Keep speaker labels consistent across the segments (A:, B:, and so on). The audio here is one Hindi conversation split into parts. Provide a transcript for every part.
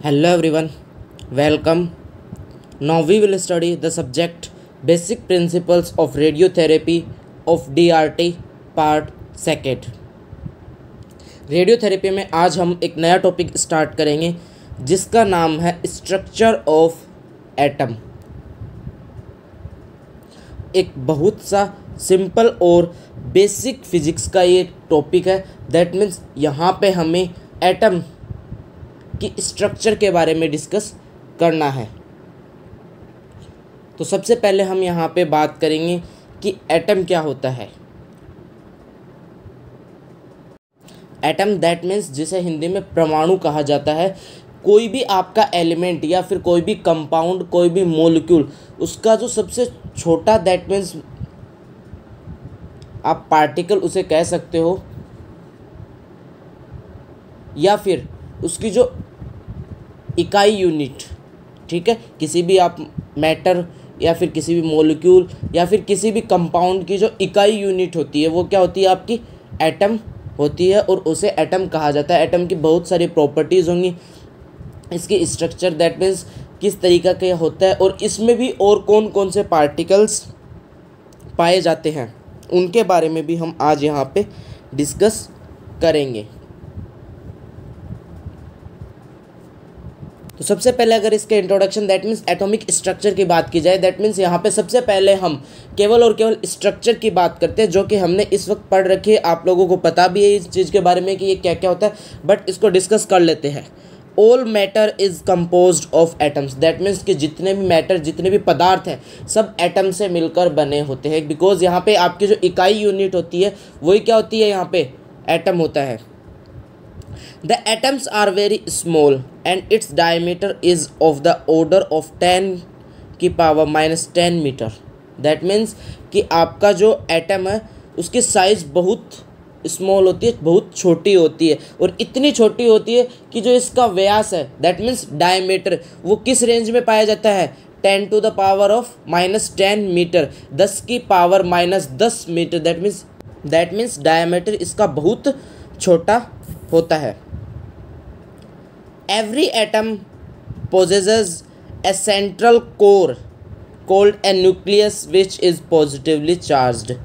A: Hello everyone, welcome. Now we will study the subject Basic Principles of Radiotherapy of DRT Part 2. Radiotherapy में आज हम एक नया टॉपिक स्टार्ट करेंगे जिसका नाम है स्ट्रक्चर ऑफ एटम। एक बहुत सा सिंपल और बेसिक फिजिक्स का ये टॉपिक है। दैट मीन्स यहाँ पे हमें एटम की स्ट्रक्चर के बारे में डिस्कस करना है। तो सबसे पहले हम यहाँ पे बात करेंगे कि एटम क्या होता है। एटम दैट मीन्स जिसे हिंदी में परमाणु कहा जाता है। कोई भी आपका एलिमेंट या फिर कोई भी कंपाउंड, कोई भी मॉलिक्यूल, उसका जो सबसे छोटा दैट मीन्स आप पार्टिकल उसे कह सकते हो, या फिर उसकी जो इकाई यूनिट, ठीक है, किसी भी आप मैटर या फिर किसी भी मॉलिक्यूल या फिर किसी भी कंपाउंड की जो इकाई यूनिट होती है वो क्या होती है, आपकी एटम होती है और उसे एटम कहा जाता है। एटम की बहुत सारी प्रॉपर्टीज़ होंगी, इसकी स्ट्रक्चर दैट मीन्स किस तरीका का होता है और इसमें भी और कौन कौन से पार्टिकल्स पाए जाते हैं उनके बारे में भी हम आज यहाँ पे डिस्कस करेंगे। तो सबसे पहले अगर इसके introduction that means atomic structure की बात की जाए, दैट मीन्स यहाँ पे सबसे पहले हम केवल और केवल स्ट्रक्चर की बात करते हैं जो कि हमने इस वक्त पढ़ रखी है। आप लोगों को पता भी है इस चीज़ के बारे में कि ये क्या क्या होता है, बट इसको डिस्कस कर लेते हैं। All matter is composed of atoms. That means कि जितने भी मैटर, जितने भी पदार्थ हैं, सब एटम से मिलकर बने होते हैं। बिकॉज यहाँ पे आपकी जो इकाई यूनिट होती है वही क्या होती है, यहाँ पे एटम होता है। The atoms are very small and its diameter is of the order of 10 की पावर -10 मीटर। That means कि आपका जो एटम है उसकी साइज़ बहुत स्मॉल होती है, बहुत छोटी होती है, और इतनी छोटी होती है कि जो इसका व्यास है दैट मीन्स डायमीटर वो किस रेंज में पाया जाता है, 10 to the power of -10 metre, 10 की power -10 metre. That means diameter इसका बहुत छोटा होता है। Every atom possesses a central core called a nucleus which is positively charged।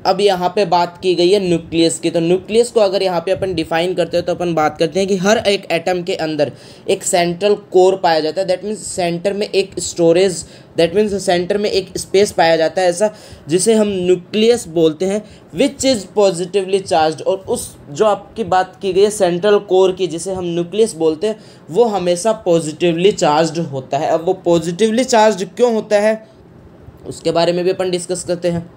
A: अब यहाँ पे बात की गई है न्यूक्लियस की। तो न्यूक्लियस को अगर यहाँ पे अपन डिफाइन करते हो तो अपन बात करते हैं कि हर एक एटम के अंदर एक सेंट्रल कोर पाया जाता है। दैट मीन्स सेंटर में एक स्टोरेज, दैट मीन्स सेंटर में एक स्पेस पाया जाता है ऐसा, जिसे हम न्यूक्लियस बोलते हैं, विच इज़ पॉजिटिवली चार्ज। और उस जो आपकी बात की गई है सेंट्रल कोर की, जिसे हम न्यूक्लियस बोलते हैं, वो हमेशा पॉजिटिवली चार्ज होता है। अब वो पॉजिटिवली चार्ज क्यों होता है उसके बारे में भी अपन डिस्कस करते हैं।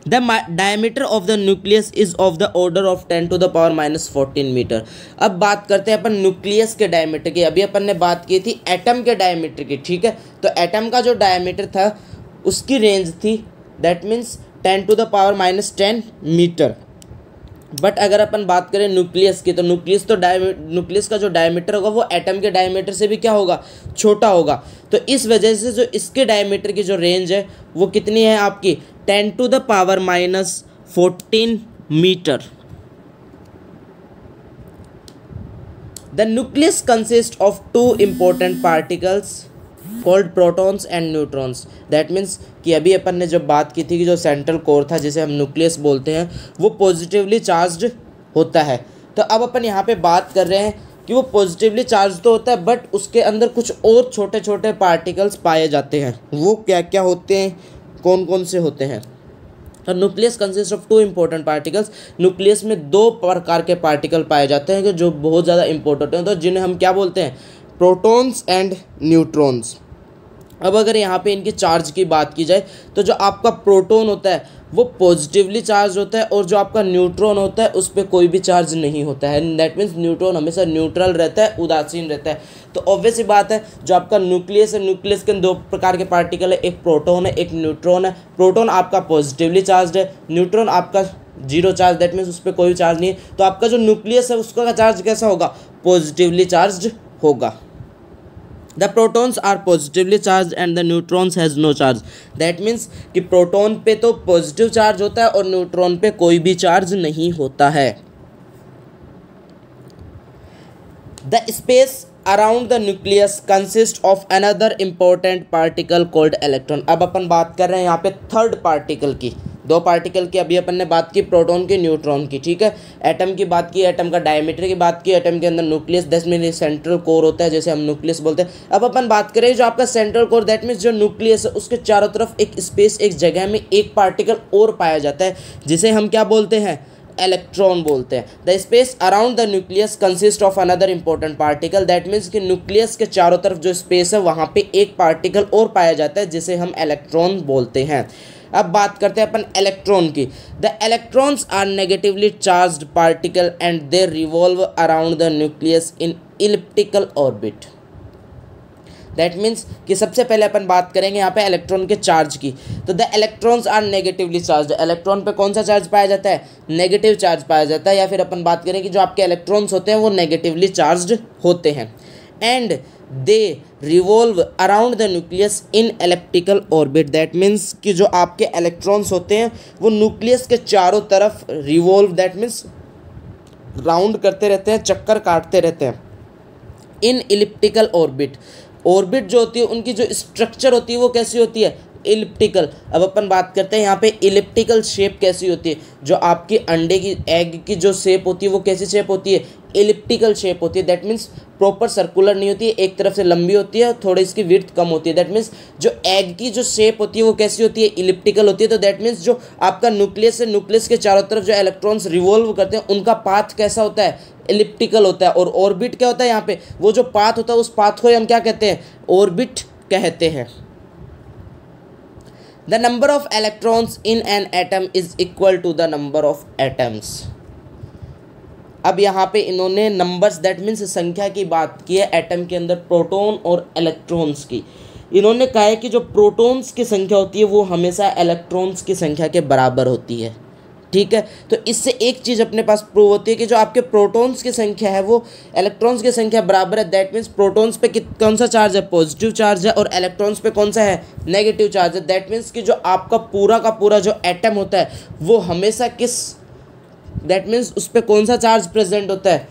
A: The diameter of the nucleus is of the order of 10 to the power -14 metre. अब बात करते हैं अपन न्यूक्लियस के डायमीटर की। अभी अपन ने बात की थी एटम के डायमीटर की, ठीक है। तो एटम का जो डायमीटर था उसकी रेंज थी that means 10 to the power -10 metre. But अगर अपन बात करें न्यूक्लियस की, तो न्यूक्लियस का जो डायमीटर होगा वो एटम के डायमीटर से भी क्या होगा, छोटा होगा। तो इस वजह से जो इसके डायमीटर की जो रेंज है वो कितनी है आपकी, 10 to the power -14 metre. The nucleus consists of two important particles called protons and neutrons। That means कि अभी अपन ने जब बात की थी कि जो सेंट्रल कोर था जिसे हम न्यूक्लियस बोलते हैं वो पॉजिटिवली चार्ज्ड होता है। तो अब अपन यहाँ पे बात कर रहे हैं कि वो पॉजिटिवली चार्ज तो होता है बट उसके अंदर कुछ और छोटे छोटे पार्टिकल्स पाए जाते हैं। वो क्या क्या होते हैं, कौन कौन से होते हैं। तो nucleus consist of two important particles. Nucleus में दो प्रकार के पार्टिकल पाए जाते हैं जो बहुत ज़्यादा इंपॉर्टेंट हैं, तो जिन्हें हम क्या बोलते हैं, प्रोटॉन्स एंड न्यूट्रॉन्स। अब अगर यहाँ पे इनकी चार्ज की बात की जाए तो जो आपका प्रोटॉन होता है वो पॉजिटिवली चार्ज होता है और जो आपका न्यूट्रॉन होता है उस पर कोई भी चार्ज नहीं होता है। दैट मीन्स न्यूट्रॉन हमेशा न्यूट्रल रहता है, उदासीन रहता है। तो ऑब्वियस सी बात है जो आपका न्यूक्लियस है, न्यूक्लियस के दो प्रकार के पार्टिकल है, एक प्रोटॉन है, एक न्यूट्रॉन है। प्रोटॉन आपका पॉजिटिवली चार्ज है, न्यूट्रॉन आपका जीरो चार्ज, दैट मीन्स उस पर कोई चार्ज नहीं है। तो आपका जो न्यूक्लियस है उसका चार्ज कैसा होगा, पॉजिटिवली चार्ज होगा। The protons are positively charged and the neutrons has no charge। That means कि प्रोटॉन पे तो पॉजिटिव चार्ज होता है और न्यूट्रॉन पे कोई भी चार्ज नहीं होता है। The space around the nucleus consist of another important particle called electron. अब अपन बात कर रहे हैं यहाँ पे थर्ड पार्टिकल की, दो पार्टिकल की अभी अपन ने बात की, प्रोटॉन की, न्यूट्रॉन की, ठीक है। एटम की बात की, एटम का डायमीटर की बात की, एटम के अंदर न्यूक्लियस 10 मिली सेंट्रल कोर होता है जैसे हम न्यूक्लियस बोलते हैं। अब अपन बात करें जो आपका सेंट्रल कोर, दैट मीन्स जो न्यूक्लियस है उसके चारों तरफ एक स्पेस, एक जगह में एक पार्टिकल और पाया जाता है जिसे हम क्या बोलते हैं, इलेक्ट्रॉन बोलते हैं। The space around the nucleus consist of another important particle, that means कि न्यूक्लियस के चारों तरफ जो स्पेस है वहाँ पे एक पार्टिकल और पाया जाता है जिसे हम इलेक्ट्रॉन बोलते हैं। अब बात करते हैं अपन इलेक्ट्रॉन की। The electrons are negatively charged particle and they revolve around the nucleus in elliptical orbit. That means कि सबसे पहले अपन बात करेंगे यहाँ पे इलेक्ट्रॉन के चार्ज की। तो the electrons are negatively charge, electron पे कौन सा चार्ज पाया जाता है, नेगेटिव चार्ज पाया जाता है। या फिर अपन बात करें कि जो आपके इलेक्ट्रॉन्स होते हैं वो नेगेटिवली चार्ज होते हैं। And they revolve around the nucleus in elliptical orbit, that means कि जो आपके इलेक्ट्रॉन्स होते हैं वो न्यूक्लियस के चारों तरफ रिवॉल्व, दैट मीन्स राउंड करते रहते हैं, चक्कर काटते रहते हैं। इन इलिप्टिकल ऑर्बिट, ऑर्बिट जो होती है उनकी जो स्ट्रक्चर होती है वो कैसी होती है, इलिप्टिकल। अब अपन बात करते हैं यहाँ पे इलिप्टिकल शेप कैसी होती है, जो आपकी अंडे की, एग की जो शेप होती है वो कैसी शेप होती है, इलिप्टिकल शेप होती है। दैट मीन्स प्रॉपर सर्कुलर नहीं होती है, एक तरफ से लंबी होती है, थोड़ी इसकी विड्थ कम होती है। दैट मीन्स जो एग की जो शेप होती है वो कैसी होती है, इलिप्टिकल होती है। तो दैट मीन्स जो आपका न्यूक्लियस है, न्यूक्लियस के चारों तरफ जो इलेक्ट्रॉन्स रिवॉल्व करते हैं उनका पाथ कैसा होता है, इलिप्टिकल होता है। और ऑर्बिट क्या होता है, यहाँ पे वो जो पाथ होता है उस पाथ को हम क्या कहते हैं, ऑर्बिट कहते हैं। The number of electrons in an atom is equal to the number of atoms. अब यहाँ पे इन्होंने नंबर्स, दैट मीन्स संख्या की बात की है एटम के अंदर प्रोटॉन और इलेक्ट्रॉन्स की। इन्होंने कहा है कि जो प्रोटॉन्स की संख्या होती है वो हमेशा इलेक्ट्रॉन्स की संख्या के बराबर होती है, ठीक है। तो इससे एक चीज़ अपने पास प्रूव होती है कि जो आपके प्रोटॉन्स की संख्या है वो इलेक्ट्रॉन्स की संख्या बराबर है। दैट मीन्स प्रोटॉन्स पे कौन सा चार्ज है, पॉजिटिव चार्ज है, और इलेक्ट्रॉन्स पे कौन सा है, नेगेटिव चार्ज है। दैट मीन्स कि जो आपका पूरा का पूरा जो एटम होता है वो हमेशा किस, दैट मीन्स उस पर कौन सा चार्ज प्रेजेंट होता है,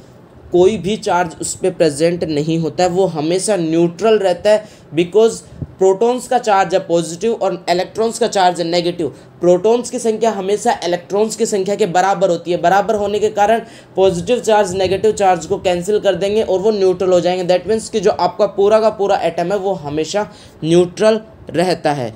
A: कोई भी चार्ज उस पर प्रेजेंट नहीं होता है, वो हमेशा न्यूट्रल रहता है। बिकॉज प्रोटॉन्स का चार्ज है पॉजिटिव और इलेक्ट्रॉन्स का चार्ज है नेगेटिव। प्रोटॉन्स की संख्या हमेशा इलेक्ट्रॉन्स की संख्या के बराबर होती है। बराबर होने के कारण पॉजिटिव चार्ज नेगेटिव चार्ज को कैंसिल कर देंगे और वो न्यूट्रल हो जाएंगे। दैट मीन्स कि जो आपका पूरा का पूरा एटम है वो हमेशा न्यूट्रल रहता है।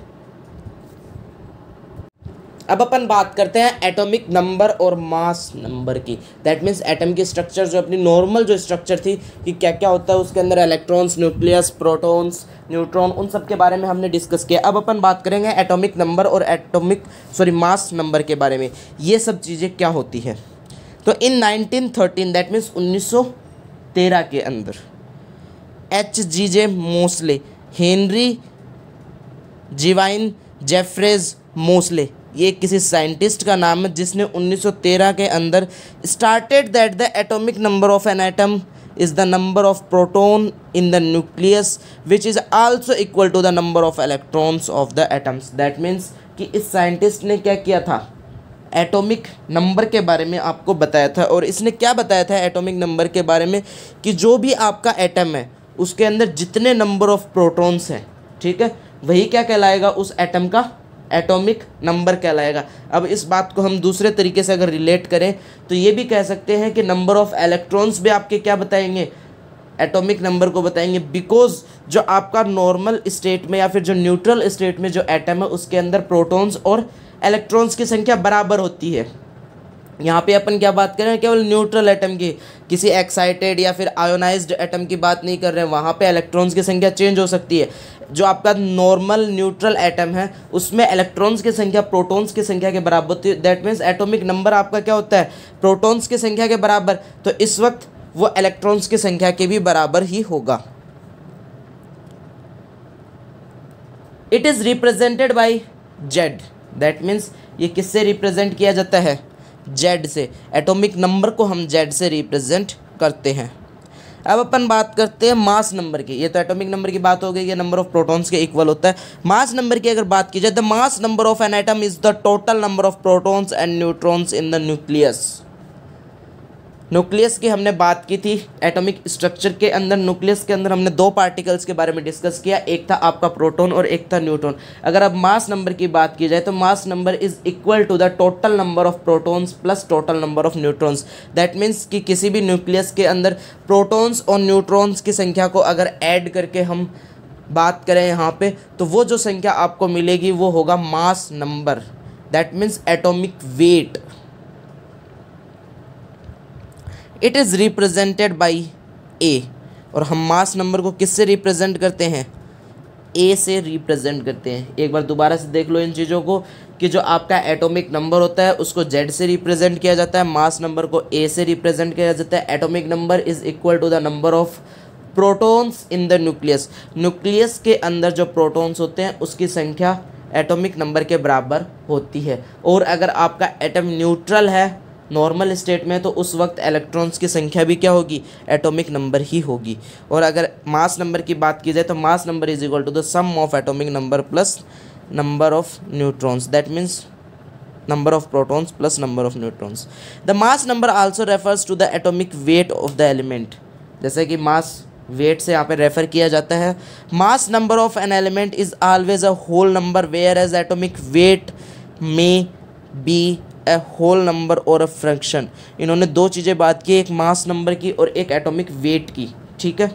A: अब अपन बात करते हैं एटॉमिक नंबर और मास नंबर की। दैट मीन्स एटम की स्ट्रक्चर, जो अपनी नॉर्मल जो स्ट्रक्चर थी कि क्या क्या होता है उसके अंदर, इलेक्ट्रॉन्स, न्यूक्लियस, प्रोटॉन्स, न्यूट्रॉन, उन सब के बारे में हमने डिस्कस किया। अब अपन बात करेंगे एटॉमिक नंबर और मास नंबर के बारे में, ये सब चीज़ें क्या होती है। तो इन 1913, दैट मीन्स 1913 के अंदर H.G.J. मोस्ले, हेनरी जीवाइन जेफ्रेज मोस्ले, ये किसी साइंटिस्ट का नाम है जिसने 1913 के अंदर started that the atomic number of an atom is the number of proton in the nucleus which is also equal to the number of electrons of the atoms. That means कि इस साइंटिस्ट ने क्या किया था, एटॉमिक नंबर के बारे में आपको बताया था। और इसने क्या बताया था एटॉमिक नंबर के बारे में, कि जो भी आपका एटम है उसके अंदर जितने नंबर ऑफ प्रोटॉन्स हैं, ठीक है, वही क्या कहलाएगा, उस एटम का एटॉमिक नंबर कहलाएगा। अब इस बात को हम दूसरे तरीके से अगर रिलेट करें तो ये भी कह सकते हैं कि नंबर ऑफ इलेक्ट्रॉन्स भी आपके क्या बताएंगे, एटॉमिक नंबर को बताएंगे। बिकॉज जो आपका नॉर्मल स्टेट में या फिर जो न्यूट्रल स्टेट में जो एटम है उसके अंदर प्रोटॉन्स और इलेक्ट्रॉन्स की संख्या बराबर होती है। यहाँ पे अपन क्या बात कर रहे हैं, केवल न्यूट्रल एटम की, किसी एक्साइटेड या फिर आयोनाइज्ड एटम की बात नहीं कर रहे हैं। वहाँ पे इलेक्ट्रॉन्स की संख्या चेंज हो सकती है। जो आपका नॉर्मल न्यूट्रल एटम है उसमें इलेक्ट्रॉन्स की संख्या प्रोटॉन्स की संख्या के बराबर होती है। दैट मीन्स एटॉमिक नंबर आपका क्या होता है, प्रोटॉन्स की संख्या के बराबर। तो इस वक्त वो इलेक्ट्रॉन्स की संख्या के भी बराबर ही होगा। It is represented by Z, that means ये किससे रिप्रेजेंट किया जाता है, जेड से। एटॉमिक नंबर को हम जेड से रिप्रेजेंट करते हैं। अब अपन बात करते हैं मास नंबर की। ये तो एटॉमिक नंबर की बात हो गई, ये नंबर ऑफ प्रोटॉन्स के इक्वल होता है। मास नंबर की अगर बात की जाए, the mass number of an atom is the total number of protons and neutrons in the nucleus. Nucleus की हमने बात की थी, एटॉमिक स्ट्रक्चर के अंदर न्यूक्लियस के अंदर हमने दो पार्टिकल्स के बारे में डिस्कस किया, एक था आपका प्रोटॉन और एक था न्यूट्रॉन। अगर अब मास नंबर की बात की जाए तो mass number is equal to the total number of protons plus total number of neutrons. That means कि किसी भी न्यूक्लियस के अंदर प्रोटॉन्स और न्यूट्रॉन्स की संख्या को अगर ऐड करके हम बात करें यहाँ पे, तो वो जो संख्या आपको मिलेगी वो होगा mass number, that means atomic weight. It is represented by A, और हम मास नंबर को किससे रिप्रेजेंट करते हैं? ए से रिप्रेजेंट करते हैं। एक बार दोबारा से देख लो इन चीज़ों को कि जो आपका एटॉमिक नंबर होता है उसको जेड से रिप्रेजेंट किया जाता है, मास नंबर को ए से रिप्रेजेंट किया जाता है। Atomic number is equal to the number of protons in the nucleus. Nucleus के अंदर जो प्रोटॉन्स होते हैं उसकी संख्या एटॉमिक नंबर के बराबर होती है। और अगर आपका एटम न्यूट्रल है नॉर्मल स्टेट में, तो उस वक्त इलेक्ट्रॉन्स की संख्या भी क्या होगी? एटॉमिक नंबर ही होगी। और अगर मास नंबर की बात की जाए तो mass number is equal to the sum of atomic number plus number of neutrons, that means number of protons plus number of neutrons. The mass number also refers to the atomic weight of the element. जैसे कि mass weight से यहाँ पे रेफर किया जाता है। mass number of an element is always a whole number whereas atomic weight may be a whole number or a fraction. इन्होंने दो चीज़ें बात की, एक मास नंबर की और एक एटॉमिक वेट की, ठीक है।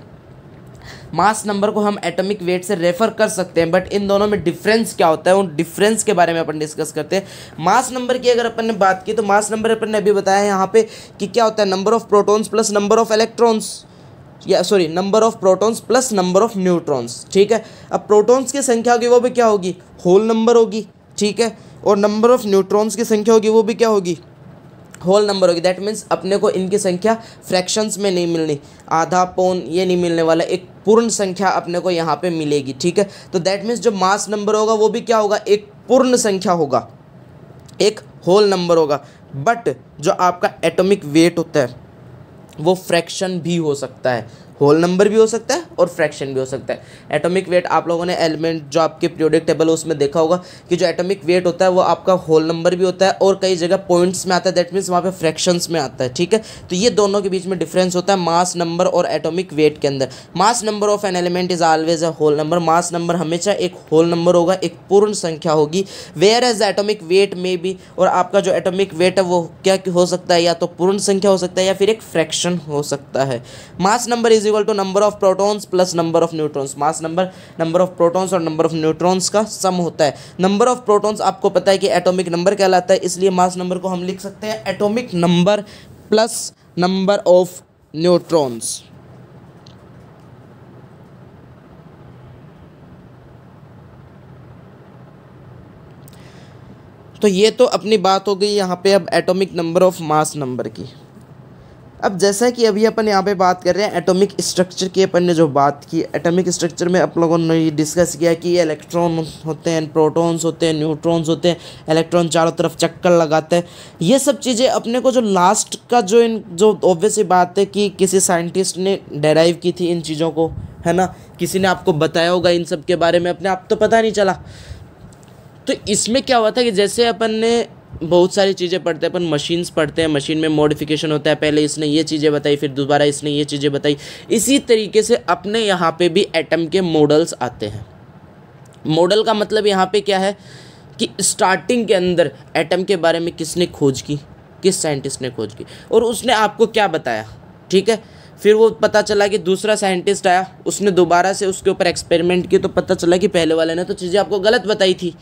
A: मास नंबर को हम एटॉमिक वेट से रेफर कर सकते हैं, बट इन दोनों में डिफरेंस क्या होता है, उन डिफरेंस के बारे में अपन डिस्कस करते हैं। मास नंबर की अगर अपन ने बात की तो मास नंबर अपन ने अभी बताया यहाँ पे कि क्या होता है, number of protons plus number of electrons, या sorry number of protons plus number of neutrons, ठीक है। अब प्रोटॉन्स की संख्या होगी वो भी क्या होगी? होल नंबर होगी, ठीक है। और नंबर ऑफ न्यूट्रॉन्स की संख्या होगी वो भी क्या होगी? होल नंबर होगी। दैट मीन्स अपने को इनकी संख्या फ्रैक्शंस में नहीं मिलनी, आधा पौन ये नहीं मिलने वाला, एक पूर्ण संख्या अपने को यहाँ पे मिलेगी, ठीक है। तो दैट मीन्स जो मास नंबर होगा वो भी क्या होगा? एक पूर्ण संख्या होगा, एक होल नंबर होगा। बट जो आपका एटॉमिक वेट होता है वो फ्रैक्शन भी हो सकता है, होल नंबर भी हो सकता है और फ्रैक्शन भी हो सकता है। एटॉमिक वेट आप लोगों ने एलिमेंट जो आपके पीरियोडिक टेबल है उसमें देखा होगा कि जो एटॉमिक वेट होता है वो आपका होल नंबर भी होता है और कई जगह पॉइंट्स में आता है, दैट मीन्स वहाँ पे फ्रैक्शंस में आता है, ठीक है। तो ये दोनों के बीच में डिफरेंस होता है मास नंबर और एटॉमिक वेट के अंदर। Mass number of an element is always a whole number. Mass number हमेशा एक होल नंबर होगा, एक पूर्ण संख्या होगी। वेयर एज एटॉमिक वेट में भी, और आपका जो एटॉमिक वेट है वो क्या हो सकता है? या तो पूर्ण संख्या हो सकता है या फिर एक फ्रैक्शन हो सकता है। Mass number is equal to number of protons plus number of neutrons. Mass number number of protons और नंबर ऑफ न्यूट्रॉन्स का सम होता है। नंबर ऑफ प्रोटॉन्स आपको पता है कि एटॉमिक नंबर कहलाता है, इसलिए मास नंबर को हम लिख सकते हैं atomic number plus number of neutrons. तो ये तो अपनी बात हो गई यहाँ पे अब atomic number of mass number की। अब जैसा कि अभी अपन यहाँ पे बात कर रहे हैं एटॉमिक स्ट्रक्चर की, अपन ने जो बात की एटॉमिक स्ट्रक्चर में आप लोगों ने ये डिस्कस किया कि ये इलेक्ट्रॉन होते हैं, प्रोटॉन्स होते हैं, न्यूट्रॉन्स होते हैं, इलेक्ट्रॉन चारों तरफ चक्कर लगाते हैं। ये सब चीज़ें अपने को जो लास्ट का जो ऑब्वियस सी बात है कि किसी साइंटिस्ट ने डेराइव की थी इन चीज़ों को, है ना, किसी ने आपको बताया होगा इन सब के बारे में, अपने आप तो पता नहीं चला। तो इसमें क्या हुआ था कि जैसे अपन ने बहुत सारी चीज़ें पढ़ते हैं, अपन मशीन्स पढ़ते हैं, मशीन में मॉडिफिकेशन होता है, पहले इसने ये चीज़ें बताई फिर दोबारा इसने ये चीज़ें बताई। इसी तरीके से अपने यहाँ पे भी एटम के मॉडल्स आते हैं। मॉडल का मतलब यहाँ पे क्या है कि स्टार्टिंग के अंदर एटम के बारे में किसने खोज की, किस साइंटिस्ट ने खोज की और उसने आपको क्या बताया, ठीक है। फिर वो पता चला कि दूसरा साइंटिस्ट आया, उसने दोबारा से उसके ऊपर एक्सपेरिमेंट की, तो पता चला कि पहले वाले ने तो चीज़ें आपको गलत बताई थी,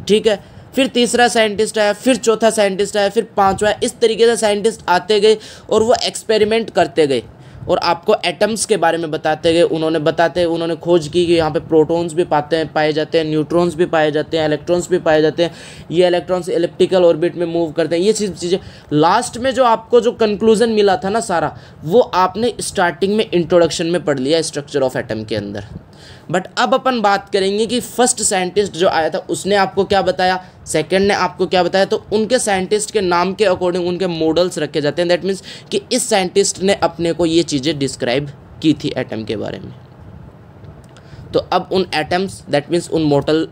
A: ठीक है। फिर तीसरा साइंटिस्ट आया, फिर चौथा साइंटिस्ट आया, फिर पांचवा, इस तरीके से साइंटिस्ट आते गए और वो एक्सपेरिमेंट करते गए और आपको एटम्स के बारे में बताते गए। उन्होंने खोज की कि यहाँ पे प्रोटॉन्स भी पाए जाते हैं, न्यूट्रॉन्स भी पाए जाते हैं, इलेक्ट्रॉन्स भी पाए जाते हैं, ये इलेक्ट्रॉन्स एलिप्टिकल ऑर्बिट में मूव करते हैं, ये चीज़ें। लास्ट में जो आपको जो कंक्लूजन मिला था ना सारा, वो आपने स्टार्टिंग में इंट्रोडक्शन में पढ़ लिया स्ट्रक्चर ऑफ एटम के अंदर। बट अब अपन बात करेंगे कि फर्स्ट साइंटिस्ट जो आया था उसने आपको क्या बताया, सेकंड ने आपको क्या बताया, तो उनके साइंटिस्ट के नाम के अकॉर्डिंग उनके मॉडल्स रखे जाते हैं। दैट मीन्स कि इस साइंटिस्ट ने अपने को ये चीज़ें डिस्क्राइब की थी एटम के बारे में। तो अब उन एटम्स दैट मीन्स उन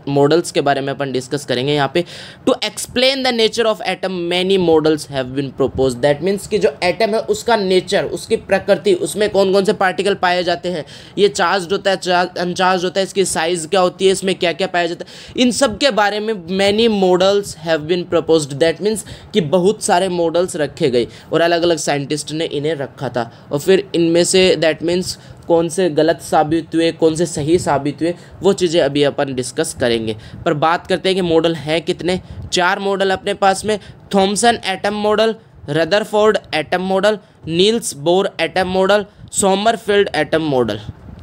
A: मॉडल्स के बारे में अपन डिस्कस करेंगे यहाँ पे। To explain the nature of atom many models have been propose. That means कि जो एटम है उसका नेचर, उसकी प्रकृति, उसमें कौन कौन से पार्टिकल पाए जाते हैं, ये चार्ज होता है, अनचार्ज होता है, इसकी साइज क्या होती है, इसमें क्या क्या पाया जाता है, इन सब के बारे में many models have been proposed. That means कि बहुत सारे मॉडल्स रखे गए और अलग अलग साइंटिस्ट ने इन्हें रखा था, और फिर इनमें से दैट मीन्स कौन से गलत साबित हुए, कौन से सही साबित हुए, वो चीज़ें अभी अपन डिस्कस करेंगे। पर बात करते हैं कि मॉडल हैं कितने। 4 मॉडल अपने पास में, Thomson atom model, Rutherford atom model, Niels Bohr atom model, Sommerfeld atom model.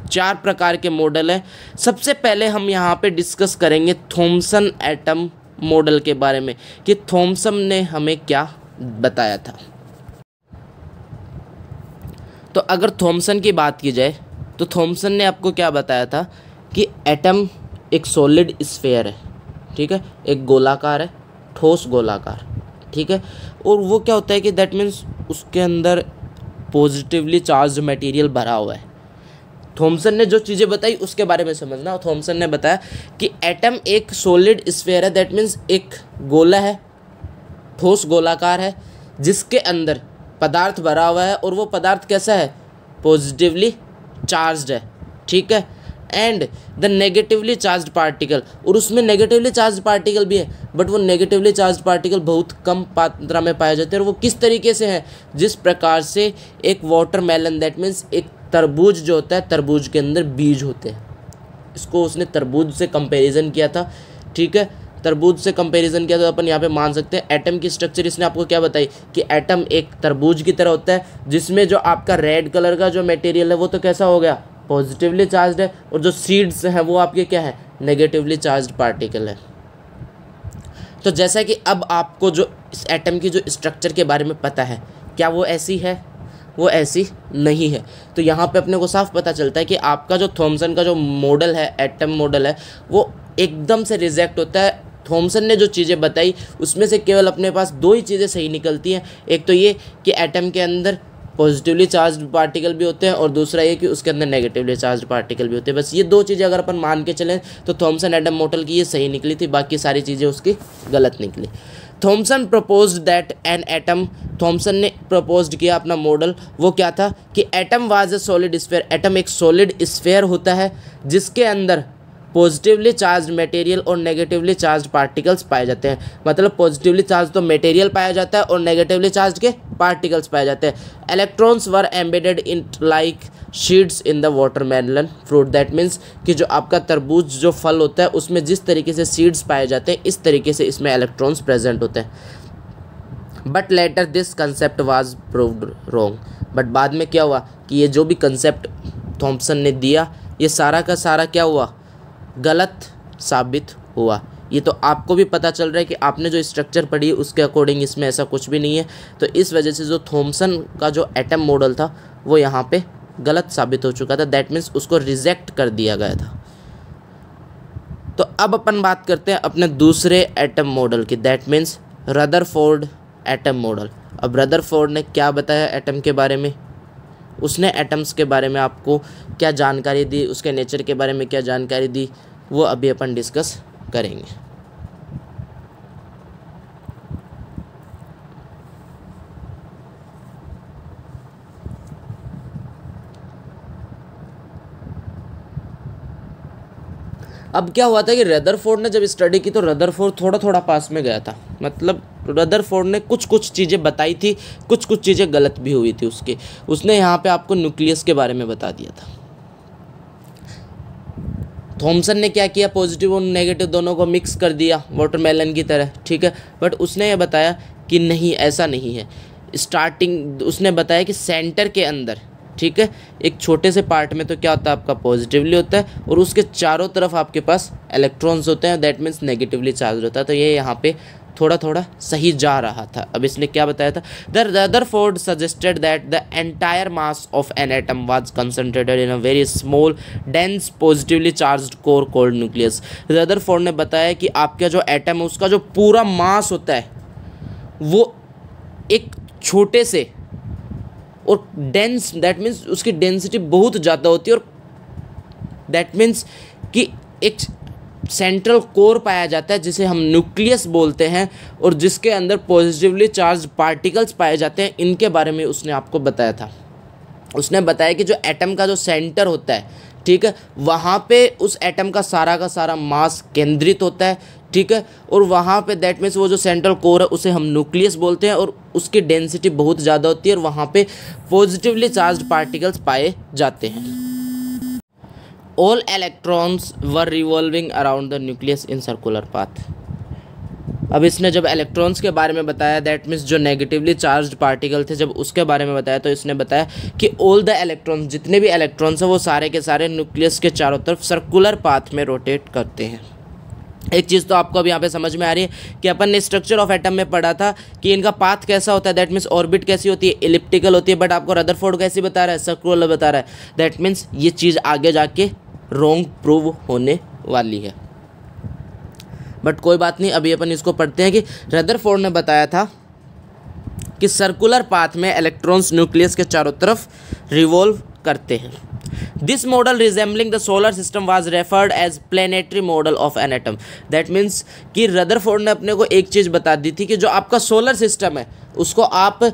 A: 4 प्रकार के मॉडल हैं। सबसे पहले हम यहाँ पे डिस्कस करेंगे थॉमसन एटम मॉडल के बारे में कि थॉमसन ने हमें क्या बताया था। तो अगर थॉमसन की बात की जाए तो थॉमसन ने आपको क्या बताया था कि एटम एक सॉलिड स्फीयर है, ठीक है, एक गोलाकार है, ठोस गोलाकार, ठीक है, और वो क्या होता है कि दैट मीन्स उसके अंदर पॉजिटिवली चार्ज मटेरियल भरा हुआ है। थॉमसन ने जो चीज़ें बताई उसके बारे में समझना। थॉमसन ने बताया कि एटम एक सॉलिड स्फीयर है, दैट मीन्स एक गोला है, ठोस गोलाकार है, जिसके अंदर पदार्थ भरा हुआ है, और वो पदार्थ कैसा है, पॉजिटिवली चार्ज्ड है, ठीक है, and the negatively charged particle, और उसमें नेगेटिवली चार्ज्ड पार्टिकल भी है, बट वो नेगेटिवली चार्ज्ड पार्टिकल बहुत कम मात्रा में पाए जाते हैं। और वो किस तरीके से हैं, जिस प्रकार से एक वाटरमेलन दैट मीन्स एक तरबूज जो होता है, तरबूज के अंदर बीज होते हैं। इसको उसने तरबूज से कंपैरिजन किया था, ठीक है, तरबूज से कंपैरिजन किया तो अपन यहाँ पे मान सकते हैं। एटम की स्ट्रक्चर इसने आपको क्या बताई कि एटम एक तरबूज की तरह होता है, जिसमें जो आपका रेड कलर का जो मटेरियल है वो तो कैसा हो गया, पॉजिटिवली चार्ज्ड है, और जो सीड्स हैं वो आपके क्या है, नेगेटिवली चार्ज्ड पार्टिकल है। तो जैसा कि अब आपको जो इस एटम की जो स्ट्रक्चर के बारे में पता है, क्या वो ऐसी है, वो ऐसी नहीं है। तो यहाँ पे अपने को साफ पता चलता है कि आपका जो थॉमसन का जो मॉडल है, एटम मॉडल है, वो एकदम से रिजेक्ट होता है। थॉमसन ने जो चीज़ें बताई उसमें से केवल अपने पास 2 ही चीज़ें सही निकलती हैं। एक तो ये कि एटम के अंदर पॉजिटिवली चार्ज्ड पार्टिकल भी होते हैं, और दूसरा ये कि उसके अंदर नेगेटिवली चार्ज्ड पार्टिकल भी होते हैं। बस ये 2 चीज़ें अगर अपन मान के चलें तो थॉमसन एटम मॉडल की ये सही निकली थी, बाकी सारी चीज़ें उसकी गलत निकली। Thomson proposed that an atom, Thomson ने प्रपोज्ड किया अपना मॉडल, वो क्या था कि atom was a solid sphere, atom एक सॉलिड स्फीयर होता है जिसके अंदर पॉजिटिवली चार्ज मटेरियल और नेगेटिवली चार्ज पार्टिकल्स पाए जाते हैं। मतलब पॉजिटिवली चार्ज तो मटेरियल पाया जाता है और नेगेटिवली चार्ज के पार्टिकल्स पाए जाते हैं। Electrons were embedded in like शीड्स in the watermelon fruit. That means कि जो आपका तरबूज जो फल होता है उसमें जिस तरीके से सीड्स पाए जाते हैं, इस तरीके से इसमें इलेक्ट्रॉन्स प्रेजेंट होते हैं। But later this concept was proved wrong. But बाद में क्या हुआ कि ये जो भी कंसेप्ट थॉमसन ने दिया, ये सारा का सारा क्या हुआ, गलत साबित हुआ। ये तो आपको भी पता चल रहा है कि आपने जो स्ट्रक्चर पढ़ी उसके अकॉर्डिंग इसमें ऐसा कुछ भी नहीं है। तो इस वजह से जो थॉमसन का जो एटम मॉडल था वो यहाँ पे गलत साबित हो चुका था, दैट मीन्स उसको रिजेक्ट कर दिया गया था। तो अब अपन बात करते हैं अपने दूसरे एटम मॉडल की, that means Rutherford atom model. अब रदरफोर्ड ने क्या बताया एटम के बारे में, उसने एटम्स के बारे में आपको क्या जानकारी दी, उसके नेचर के बारे में क्या जानकारी दी, वो अभी अपन डिस्कस करेंगे। अब क्या हुआ था कि रदरफोर्ड ने जब स्टडी की तो रदरफोर्ड थोड़ा थोड़ा पास में गया था। मतलब रदरफोर्ड ने कुछ कुछ चीज़ें बताई थी, कुछ कुछ चीज़ें गलत भी हुई थी उसके। उसने यहाँ पे आपको न्यूक्लियस के बारे में बता दिया था। थॉमसन ने क्या किया, पॉजिटिव और नेगेटिव दोनों को मिक्स कर दिया वाटरमेलन की तरह, ठीक है। बट उसने ये बताया कि नहीं, ऐसा नहीं है। स्टार्टिंग उसने बताया कि सेंटर के अंदर, ठीक है, एक छोटे से पार्ट में तो क्या होता है आपका पॉजिटिवली होता है, और उसके चारों तरफ आपके पास इलेक्ट्रॉन्स होते हैं, दैट मीन्स नेगेटिवली चार्ज होता है। तो ये यहाँ पे थोड़ा थोड़ा सही जा रहा था। अब इसने क्या बताया था, the Rutherford suggested that the entire mass of an atom was concentrated in a very small dense positively charged core called nucleus. Rutherford ने बताया कि आपका जो एटम है उसका जो पूरा मास होता है वो एक छोटे से और डेंस, दैट मीन्स उसकी डेंसिटी बहुत ज़्यादा होती है और दैट मीन्स कि एक सेंट्रल कोर पाया जाता है जिसे हम न्यूक्लियस बोलते हैं और जिसके अंदर पॉजिटिवली चार्ज पार्टिकल्स पाए जाते हैं, इनके बारे में उसने आपको बताया था। उसने बताया कि जो एटम का जो सेंटर होता है, ठीक है, वहाँ पे उस एटम का सारा मास केंद्रित होता है, ठीक है, और वहाँ पे दैट मीन्स वो जो सेंट्रल कोर है उसे हम न्यूक्लियस बोलते हैं और उसकी डेंसिटी बहुत ज़्यादा होती है और वहाँ पे पॉजिटिवली चार्ज पार्टिकल्स पाए जाते हैं। All electrons were revolving around the nucleus in circular path. अब इसने जब इलेक्ट्रॉन्स के बारे में बताया, दैट मीन्स जो नेगेटिवली चार्ज पार्टिकल थे, जब उसके बारे में बताया तो इसने बताया कि ऑल द इलेक्ट्रॉन्स, जितने भी इलेक्ट्रॉन्स हैं वो सारे के सारे न्यूक्लियस के चारों तरफ सर्कुलर पाथ में रोटेट करते हैं। एक चीज़ तो आपको अब यहाँ पे समझ में आ रही है कि अपन ने स्ट्रक्चर ऑफ एटम में पढ़ा था कि इनका पाथ कैसा होता है, दैट मीन्स ऑर्बिट कैसी होती है, एलिप्टिकल होती है, बट आपको रदरफोर्ड कैसी बता रहा है, सर्कुलर बता रहा है। दैट मीन्स ये चीज़ आगे जाके रॉन्ग प्रूव होने वाली है, बट कोई बात नहीं, अभी अपन इसको पढ़ते हैं कि रदरफोर्ड ने बताया था कि सर्कुलर पाथ में इलेक्ट्रॉन्स न्यूक्लियस के चारों तरफ रिवॉल्व करते हैं। This model resembling the solar system was referred as planetary model of an atom. That means कि रदरफोर्ड ने अपने को एक चीज़ बता दी थी कि जो आपका सोलर सिस्टम है उसको आप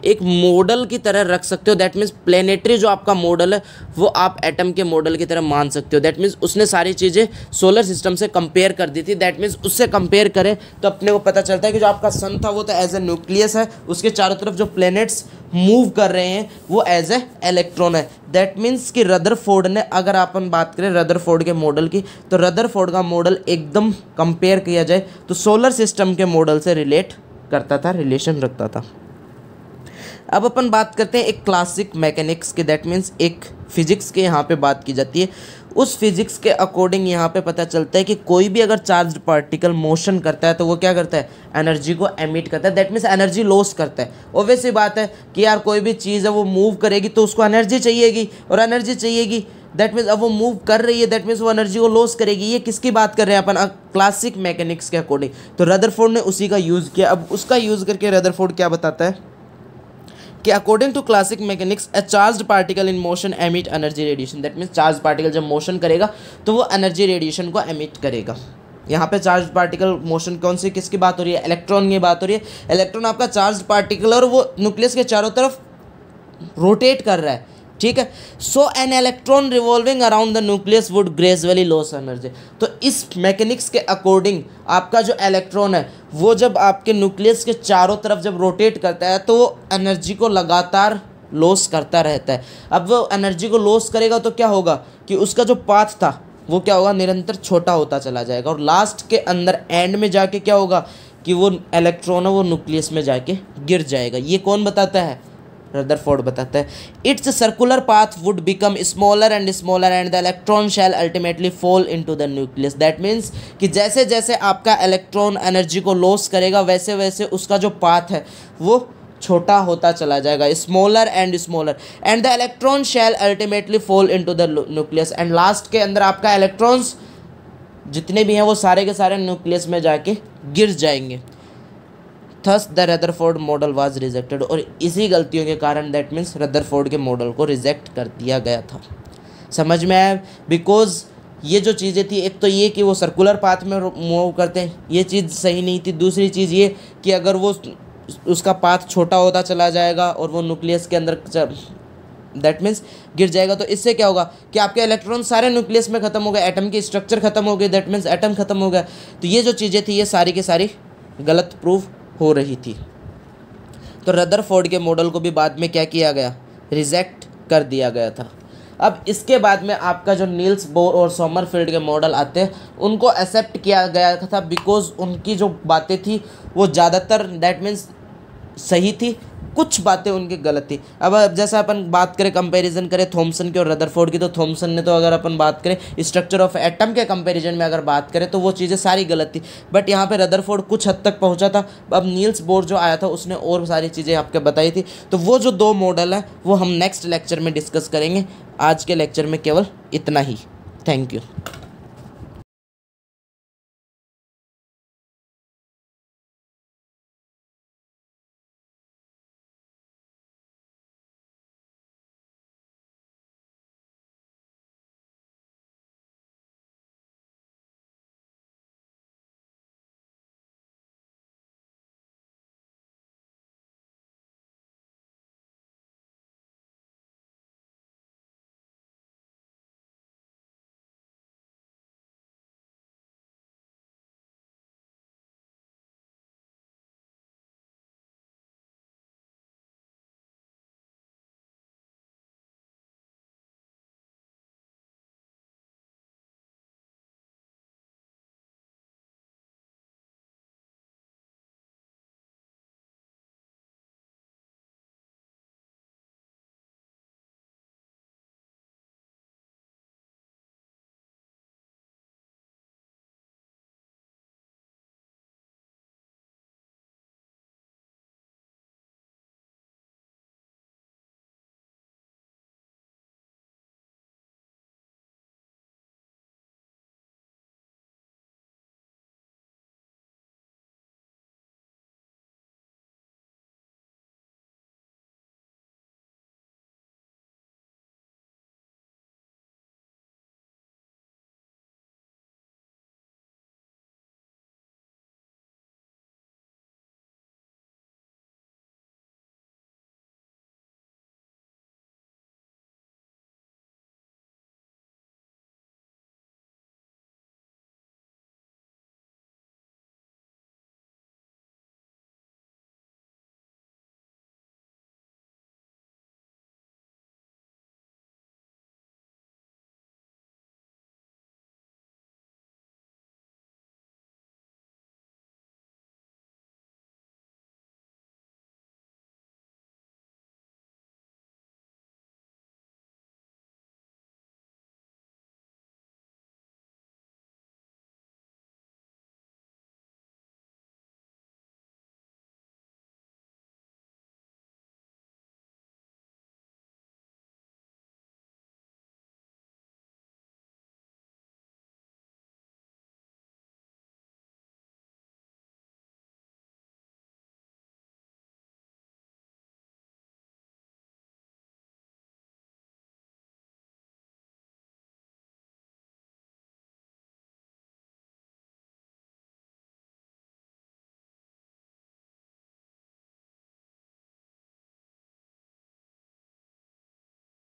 A: एक मॉडल की तरह रख सकते हो। दैट मीन्स प्लेनेटरी जो आपका मॉडल है वो आप एटम के मॉडल की तरह मान सकते हो। दैट मीन्स उसने सारी चीज़ें सोलर सिस्टम से कंपेयर कर दी थी। दैट मीन्स उससे कंपेयर करें तो अपने को पता चलता है कि जो आपका सन था वो तो एज ए न्यूक्लियस है, उसके चारों तरफ जो प्लैनेट्स मूव कर रहे हैं वो एज ए इलेक्ट्रॉन है। दैट मीन्स कि रदरफोर्ड ने, अगर अपन बात करें रदरफोर्ड के मॉडल की, तो रदरफोर्ड का मॉडल एकदम कंपेयर किया जाए तो सोलर सिस्टम के मॉडल से रिलेट करता था, रिलेशन रखता था। अब अपन बात करते हैं एक क्लासिक मैकेनिक्स के, दैट मीन्स एक फिजिक्स के यहाँ पे बात की जाती है। उस फिजिक्स के अकॉर्डिंग यहाँ पे पता चलता है कि कोई भी अगर चार्ज पार्टिकल मोशन करता है तो वो क्या करता है, एनर्जी को एमिट करता है। दैट मीन्स एनर्जी लॉस करता है। ऑब्वियस सी बात है कि यार कोई भी चीज़ है वो मूव करेगी तो उसको एनर्जी चाहिएगी, और एनर्जी चाहिएगी दैट मीन्स अब वो मूव कर रही है, दैट मीन्स वो एनर्जी को लॉस करेगी। ये किसकी बात कर रहे हैं अपन, क्लासिक मैकेनिक्स के अकॉर्डिंग। तो रदरफोर्ड ने उसी का यूज़ किया। अब उसका यूज़ करके रदरफोर्ड क्या बताता है कि according to classic mechanics a charged particle in motion emit energy radiation. That means charge particle जब मोशन करेगा तो वो एनर्जी रेडिएशन को एमिट करेगा। यहाँ पे चार्ज पार्टिकल मोशन कौन सी किसकी बात हो रही है, इलेक्ट्रॉन की बात हो रही है। इलेक्ट्रॉन आपका चार्ज पार्टिकल और वो न्यूक्लियस के चारों तरफ रोटेट कर रहा है, ठीक है। So an electron revolving around the nucleus would gradually loss energy. तो इस मैकेनिक्स के अकॉर्डिंग आपका जो इलेक्ट्रॉन है वो जब आपके न्यूक्लियस के चारों तरफ जब रोटेट करता है तो वो एनर्जी को लगातार लॉस करता रहता है। अब वो एनर्जी को लॉस करेगा तो क्या होगा कि उसका जो पाथ था वो क्या होगा, निरंतर छोटा होता चला जाएगा, और लास्ट के अंदर एंड में जाके क्या होगा कि वो इलेक्ट्रॉन है वो न्यूक्लियस में जाके गिर जाएगा। ये कौन बताता है, रदरफोर्ड बताता है। Its circular path would become smaller and the electron shall ultimately fall into the nucleus. That means कि जैसे जैसे आपका इलेक्ट्रॉन एनर्जी को लॉस करेगा वैसे वैसे उसका जो पाथ है वो छोटा होता चला जाएगा, smaller and the electron shall ultimately fall into the nucleus. And last के अंदर आपका इलेक्ट्रॉन्स जितने भी हैं वो सारे के सारे न्यूक्लियस में जाके गिर जाएंगे। Thus the Rutherford model was rejected. और इसी गलतियों के कारण दैट मीन्स रदरफोर्ड के मॉडल को रिजेक्ट कर दिया गया था। समझ में आया, बिकॉज ये जो चीज़ें थी, एक तो ये कि वो सर्कुलर पाथ में मूव करते हैं, ये चीज़ सही नहीं थी। दूसरी चीज़ ये कि अगर वो उसका पाथ छोटा होता चला जाएगा और वो न्यूक्लियस के अंदर दैट मीन्स गिर जाएगा तो इससे क्या होगा कि आपके इलेक्ट्रॉन सारे न्यूक्लियस में खत्म हो गए, एटम की स्ट्रक्चर खत्म हो गई, दैट मीन्स एटम खत्म हो गया। तो ये जो चीज़ें थी ये सारी की सारी गलत प्रूव हो रही थी। तो रदरफोर्ड के मॉडल को भी बाद में क्या किया गया, रिजेक्ट कर दिया गया था। अब इसके बाद में आपका जो नील्स बोर और सोमरफेल्ड के मॉडल आते हैं उनको एक्सेप्ट किया गया था, बिकॉज उनकी जो बातें थी वो ज़्यादातर दैट मीन्स सही थी, कुछ बातें उनकी गलत थी। अब जैसा अपन बात करें, कंपैरिजन करें थॉमसन की और रदरफोर्ड की, तो थॉमसन ने तो अगर अपन बात करें स्ट्रक्चर ऑफ एटम के कंपैरिजन में अगर बात करें तो वो चीज़ें सारी गलत थी, बट यहाँ पे रदरफोर्ड कुछ हद तक पहुँचा था। अब नील्स बोर जो आया था उसने और सारी चीज़ें आपको बताई थी। तो वो जो दो मॉडल है वो हम नेक्स्ट लेक्चर में डिस्कस करेंगे। आज के लेक्चर में केवल इतना ही। Thank you.